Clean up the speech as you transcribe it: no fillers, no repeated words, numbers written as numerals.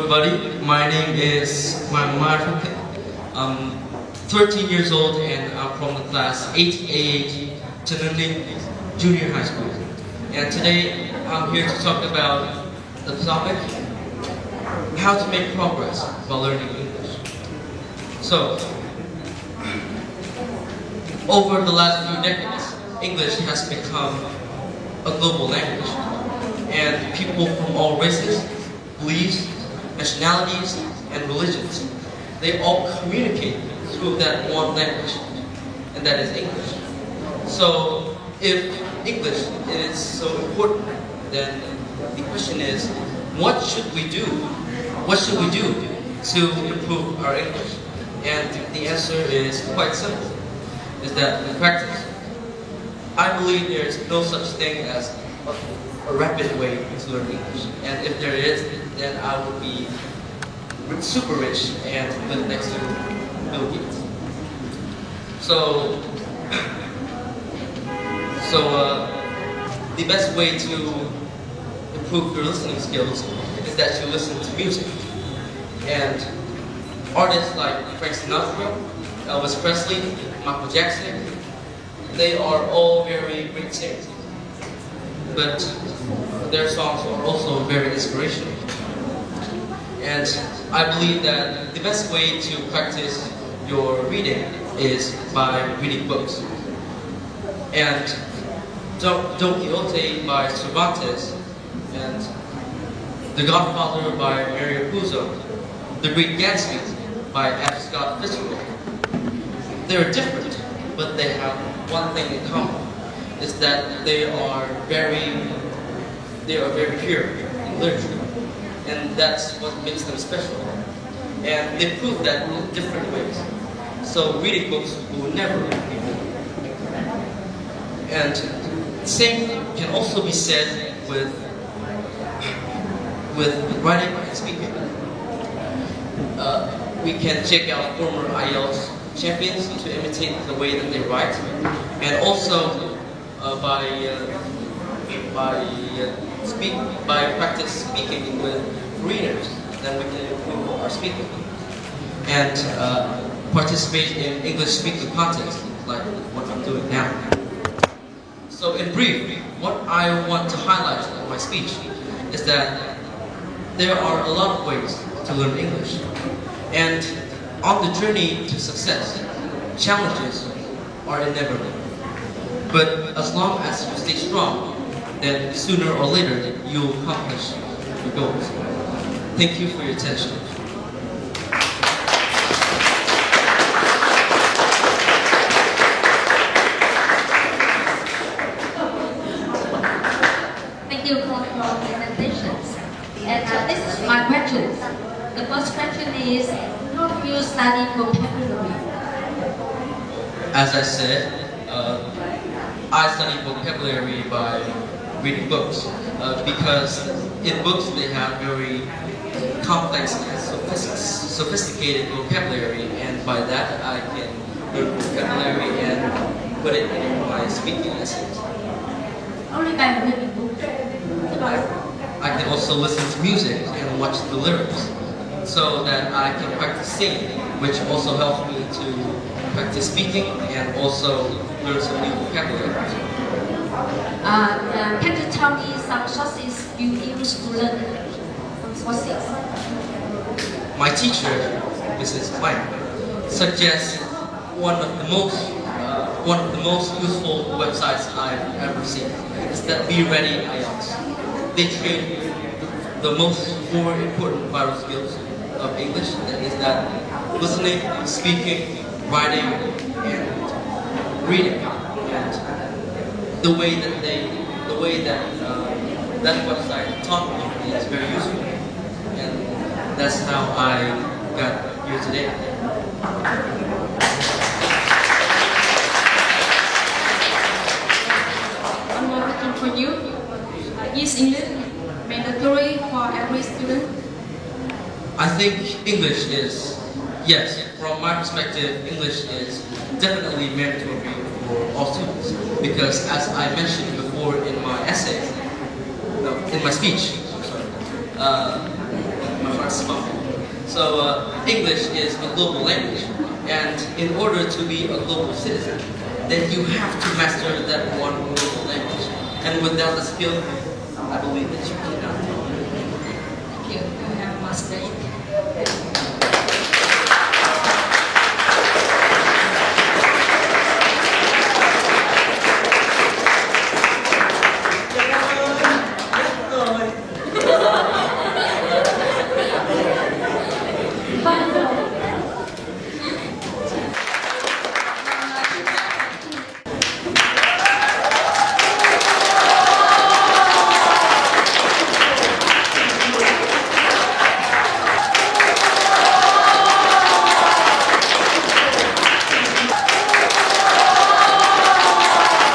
everybody. My name is Phúc. I'm 13 years old and I'm from the class 8A Junior High School. And today I'm here to talk about the topic, how to make progress while learning English. So, over the last few decades, English has become a global language. And people from all races, beliefs, nationalities, and religions, they all communicate through that one language, and that is English. So, if English is so important, then the question is, what should we do? What should we do to improve our English? And the answer is quite simple, is that we practice. I believe there is no such thing as a rapid way to learn English. And if there is, then I would be super rich and live next to Bill Gates. So the best way to improve your listening skills is that you listen to music. And artists like Frank Sinatra, Elvis Presley, Michael Jackson, they are all very great singers. But their songs are also very inspirational. And I believe that the best way to practice your reading is by reading books. And Don Quixote by Cervantes and The Godfather by Mario Puzo, The Great Gatsby by F. Scott Fitzgerald. They're different, but they have one thing in common, is that they are very pure in literature, and that's what makes them special. And they prove that in different ways. So reading books will never be boring. And the same can also be said with writing and speaking. We can check out former IELTS champions to imitate the way that they write, and also by practice speaking with readers, then we can improve our speaking. And participate in English speaking contests, like what I'm doing now. So in brief, what I want to highlight in my speech is that there are a lot of ways to learn English. And on the journey to success, challenges are inevitable. But as long as you stay strong, then sooner or later you'll accomplish your goals. Thank you for your attention. Thank you for your presentations. And this is my question. The first question is, how do you study vocabulary? As I said, I study vocabulary by reading books, because in books they have very complex and sophisticated vocabulary, and by that I can learn vocabulary and put it in my speaking essays. Only by reading books. I can also listen to music and watch the lyrics, so that I can practice singing, which also helps me to practice speaking and also learn some new vocabulary. Can you tell me some sources you use to learn sources? My teacher, Mrs. Wang, suggests one of the most useful websites I've ever seen. Is that Be Ready IELTS. They train the most four important vital skills of English. That is that listening, speaking, writing, and reading. And the way that that website taught me is very useful, and that's how I got here today. One more question for you. Is English mandatory for every student? I think English is, yes, from my perspective, English is definitely mandatory for all students, because as I mentioned before in my essay, no, in my speech, my heart smelled. So English is a global language, and in order to be a global citizen, then you have to master that one global language. And without the skill, I believe that you cannot. Thank you. You have mastered it.